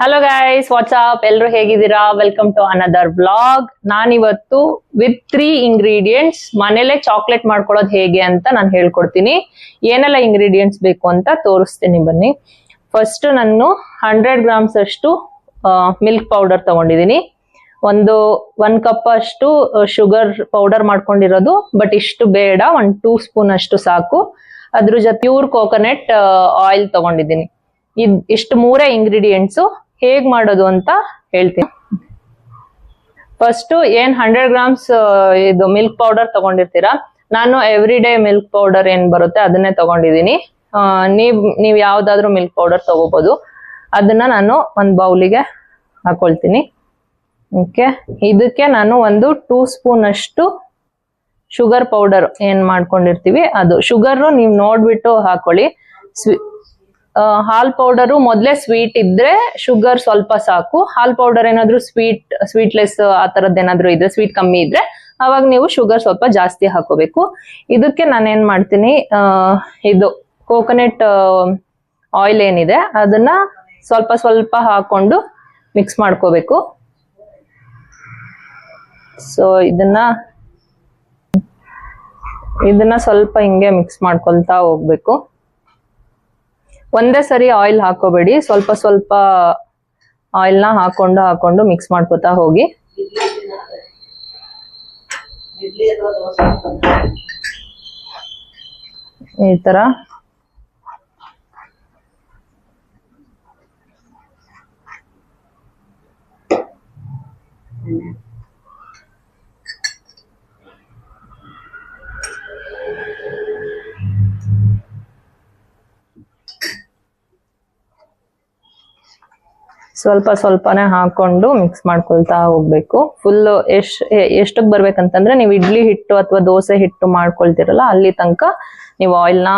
Hello guys, what's up, ಎಲ್ರು ಹೇಗಿದ್ದೀರಾ? Welcome to another vlog. ನಾನಿವತ್ತು ವಿತ್ 3 ಇಂಗ್ರೀಡಿಯೆಂಟ್ಸ್ ಮನೇಲೆ ಚಾಕ್ಲೇಟ್ ಮಾಡ್ಕೊಳ್ಳೋದು ಹೇಗೆ ಅಂತ ನಾನು ಹೇಳ್ಕೊಡ್ತೀನಿ. ಏನೆಲ್ಲ ಇಂಗ್ರೀಡಿಯೆಂಟ್ಸ್ ಬೇಕು ಅಂತ ತೋರಿಸ್ತೀನಿ ಬನ್ನಿ. ಫಸ್ಟ್ ನಾನು 100 ಗ್ರಾಮ್ಸ್ ಅಷ್ಟು ಮಿಲ್ಕ್ ಪೌಡರ್ ತಗೊಂಡಿದ್ದೀನಿ. ಒಂದ್ ಕಪ್ ಅಷ್ಟು ಶುಗರ್ ಪೌಡರ್ ಮಾಡ್ಕೊಂಡಿರೋದು, ಬಟ್ ಇಷ್ಟು ಬೇಡ, 2 ಸ್ಪೂನ್ ಅಷ್ಟು ಸಾಕು. ಅದ್ರ ಜೊತೆ ಪ್ಯೂರ್ ಕೋಕೋನಟ್ ಆಯಿಲ್ ತಗೊಂಡಿದ್ದೀನಿ. ಇಷ್ಟು 3 ಇಂಗ್ರೀಡಿಯೆಂಟ್ಸ್ ಹೇಗ್ ಮಾಡೋದು ಅಂತ ಹೇಳ್ತೀನಿ. ಫಸ್ಟ್ 100 ಗ್ರಾಮ್ಸ್ ಇದು ಮಿಲ್ಕ್ ಪೌಡರ್ ತಗೊಂಡಿರ್ತೀರಾ, ನಾನು ಎವ್ರಿ ಡೇ ಮಿಲ್ಕ್ ಪೌಡರ್ ಏನ್ ಬರುತ್ತೆ ಅದನ್ನೇ ತಗೊಂಡಿದ್ದೀನಿ. ನೀವ್ ಯಾವ್ದಾದ್ರು ಮಿಲ್ಕ್ ಪೌಡರ್ ತಗೋಬಹುದು. ಅದನ್ನ ನಾನು ಒಂದ್ ಬೌಲಿಗೆ ಹಾಕೊಳ್ತೀನಿ. ಓಕೆ, ಇದಕ್ಕೆ ನಾನು 2 ಸ್ಪೂನ್ ಅಷ್ಟು ಶುಗರ್ ಪೌಡರ್ ಏನ್ ಮಾಡ್ಕೊಂಡಿರ್ತೀವಿ ಅದು. ಶುಗರ್ ನೀವ್ ನೋಡ್ಬಿಟ್ಟು ಹಾಕೊಳ್ಳಿ. ಹಾಲ್ ಪೌಡರು ಮೊದ್ಲೇ ಸ್ವೀಟ್ ಇದ್ರೆ ಶುಗರ್ ಸ್ವಲ್ಪ ಸಾಕು. ಹಾಲ್ ಪೌಡರ್ ಏನಾದ್ರು ಸ್ವೀಟ್ಲೆಸ್ ಆ ತರದ್ ಏನಾದ್ರು ಇದ್ರೆ, ಸ್ವೀಟ್ ಕಮ್ಮಿ ಇದ್ರೆ ಅವಾಗ ನೀವು ಶುಗರ್ ಸ್ವಲ್ಪ ಜಾಸ್ತಿ ಹಾಕೋಬೇಕು. ಇದಕ್ಕೆ ನಾನು ಏನ್ ಮಾಡ್ತೀನಿ, ಇದು ಕೋಕೋನಟ್ ಆಯಿಲ್ ಏನಿದೆ ಅದನ್ನ ಸ್ವಲ್ಪ ಸ್ವಲ್ಪ ಹಾಕೊಂಡು ಮಿಕ್ಸ್ ಮಾಡ್ಕೋಬೇಕು. ಸೊ ಇದನ್ನ ಸ್ವಲ್ಪ ಹಿಂಗೆ ಮಿಕ್ಸ್ ಮಾಡ್ಕೊಳ್ತಾ ಹೋಗ್ಬೇಕು. ಒಂದೇ ಸರಿ ಆಯಿಲ್ ಹಾಕೋಬೇಡಿ, ಸ್ವಲ್ಪ ಸ್ವಲ್ಪ ಆಯಿಲ್ನ ಹಾಕೊಂಡು ಮಿಕ್ಸ್ ಮಾಡ್ಕೊತಾ ಹೋಗಿ. ಈ ತರ ಸ್ವಲ್ಪ ಸ್ವಲ್ಪನೇ ಹಾಕೊಂಡು ಮಿಕ್ಸ್ ಮಾಡ್ಕೊಳ್ತಾ ಹೋಗ್ಬೇಕು. ಫುಲ್ ಎಷ್ಟಕ್ ಬರ್ಬೇಕಂತಂದ್ರೆ, ನೀವು ಇಡ್ಲಿ ಹಿಟ್ಟು ಅಥವಾ ದೋಸೆ ಹಿಟ್ಟು ಮಾಡ್ಕೊಳ್ತಿರಲ್ಲ ಅಲ್ಲಿ ತನಕ ನೀವು ಆಯಿಲ್ನ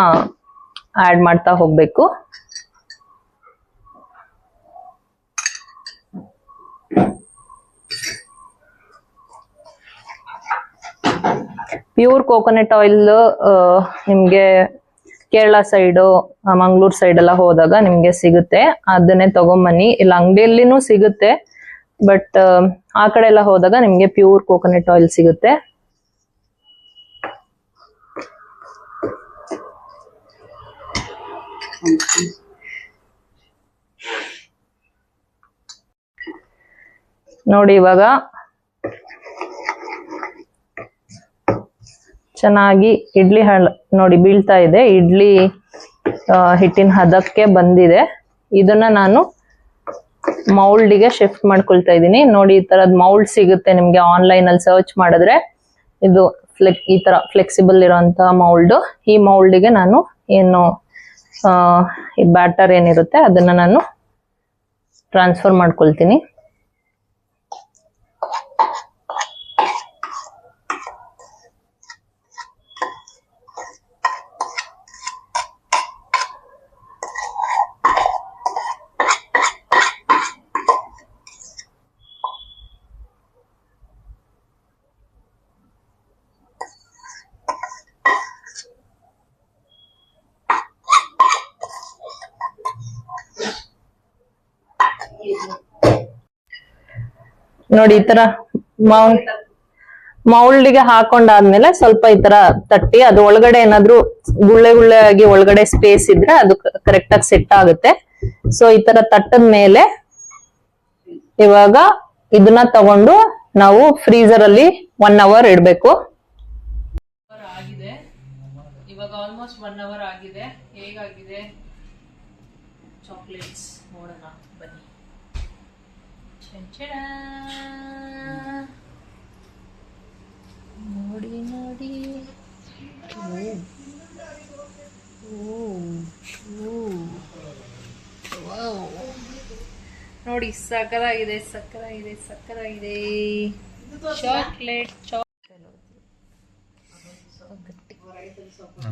ಆಡ್ ಮಾಡ್ತಾ ಹೋಗ್ಬೇಕು. ಪ್ಯೂರ್ ಕೋಕೋನಟ್ ಆಯಿಲ್ ನಿಮ್ಗೆ ಕೇರಳ ಸೈಡು, ಮಂಗ್ಳೂರ್ ಸೈಡ್ ಎಲ್ಲ ಹೋದಾಗ ನಿಮ್ಗೆ ಸಿಗುತ್ತೆ. ಅದನ್ನೇ ತಗೊಂಬನ್ನಿ. ಇಲ್ಲ ಅಂಗಡಿಯಲ್ಲಿನೂ ಸಿಗುತ್ತೆ, ಬಟ್ ಆ ಕಡೆ ಎಲ್ಲ ಹೋದಾಗ ನಿಮ್ಗೆ ಪ್ಯೂರ್ ಕೋಕೋನಟ್ ಆಯಿಲ್ ಸಿಗುತ್ತೆ. ನೋಡಿ, ಇವಾಗ ಚೆನ್ನಾಗಿ ಇಡ್ಲಿ ನೋಡಿ ಬೀಳ್ತಾ ಇದೆ. ಇಡ್ಲಿ ಹಿಟ್ಟಿನ ಹದಕ್ಕೆ ಬಂದಿದೆ. ಇದನ್ನ ನಾನು ಮೌಲ್ಡಿಗೆ ಶಿಫ್ಟ್ ಮಾಡ್ಕೊಳ್ತಾ ಇದ್ದೀನಿ. ನೋಡಿ, ಈ ತರದ್ ಮೌಲ್ಡ್ ಸಿಗುತ್ತೆ ನಿಮ್ಗೆ ಆನ್ಲೈನ್ ಅಲ್ಲಿ ಸರ್ಚ್ ಮಾಡಿದ್ರೆ. ಇದು ಈ ತರ ಫ್ಲೆಕ್ಸಿಬಲ್ ಇರೋಂತ ಮೌಲ್ಡ್. ಈ ಮೌಲ್ಡಿಗೆ ನಾನು ಏನು ಈ ಬ್ಯಾಟರ್ ಏನಿರುತ್ತೆ ಅದನ್ನ ನಾನು ಟ್ರಾನ್ಸ್ಫರ್ ಮಾಡ್ಕೊಳ್ತೀನಿ. ನೋಡಿ, ಈ ತರ ಮೌಲ್ಡಿಗೆ ಹಾಕೊಂಡಾದ್ಮೇಲೆ ಸ್ವಲ್ಪ ಈ ತರ ತಟ್ಟಿ, ಅದು ಒಳಗಡೆ ಏನಾದ್ರು ಗುಳ್ಳೆ ಗುಳ್ಳೆ ಆಗಿ ಒಳಗಡೆ ಸ್ಪೇಸ್ ಇದ್ರೆ ಅದು ಕರೆಕ್ಟ್ ಆಗಿ ಸೆಟ್ ಆಗುತ್ತೆ. ಸೊ ಈ ತರ ತಟ್ಟದ ಮೇಲೆ ಇವಾಗ ಇದನ್ನ ತಗೊಂಡು ನಾವು ಫ್ರೀಜರ್ ಅಲ್ಲಿ 1 ಅವರ್ ಇಡ್ಬೇಕು. ಆಗಿದೆ ಇವಾಗ, ಆಲ್ಮೋಸ್ಟ್ 1 ಅವರ್ ಆಗಿದೆ. ಹೇಗಾಗಿದೆ ಚಾಕ್ಲೇಟ್ಸ್ ನೋಡೋಣ ಬನ್ನಿ. ನೋಡಿ ನೋಡಿ, ನೋಡಿ, ಸಕ್ಕತ್ತಾಗಿದೆ ಸಕ್ಕತ್ತಾಗಿದೆ ಸಕ್ಕತ್ತಾಗಿದೆ ಚಾಕ್ಲೇಟ್.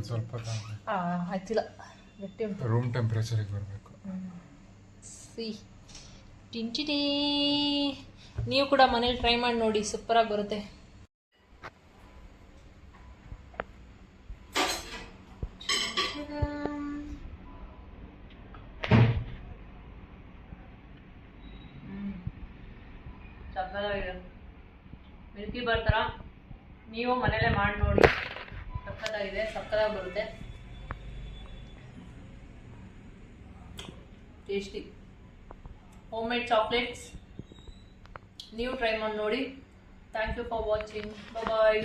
ಸ್ವಲ್ಪ ಆಯ್ತಿಲ್ಲ, ಗಟ್ಟಿ ಉಂಟು. ರೂಮ್ ಟೆಂಪರೇಚರ್ಗೆ ಬರಬೇಕು. ಟಿಂಟಿಡಿ, ನೀವು ಕೂಡ ಮನೇಲಿ ಟ್ರೈ ಮಾಡಿ ನೋಡಿ, ಸೂಪರ್ ಆಗಿ ಬರುತ್ತೆ. ಸಕ್ಕತ್ತಾಗಿದೆ. ಮಿಲ್ಕಿ ಬಾರ್ ಥರ ನೀವು ಮನೇಲೆ ಮಾಡಿ ನೋಡಿ, ಸಕ್ಕತ್ತಾಗಿದೆ, ಸಕ್ಕತ್ತಾಗಿ ಬರುತ್ತೆ, ಟೇಸ್ಟಿ ಹೋಮ್ ಮೇಡ್ ಚಾಕ್ಲೇಟ್ಸ್. ನೀವು ಟ್ರೈ ಮಾಡಿ ನೋಡಿ. Thank you for watching. Bye.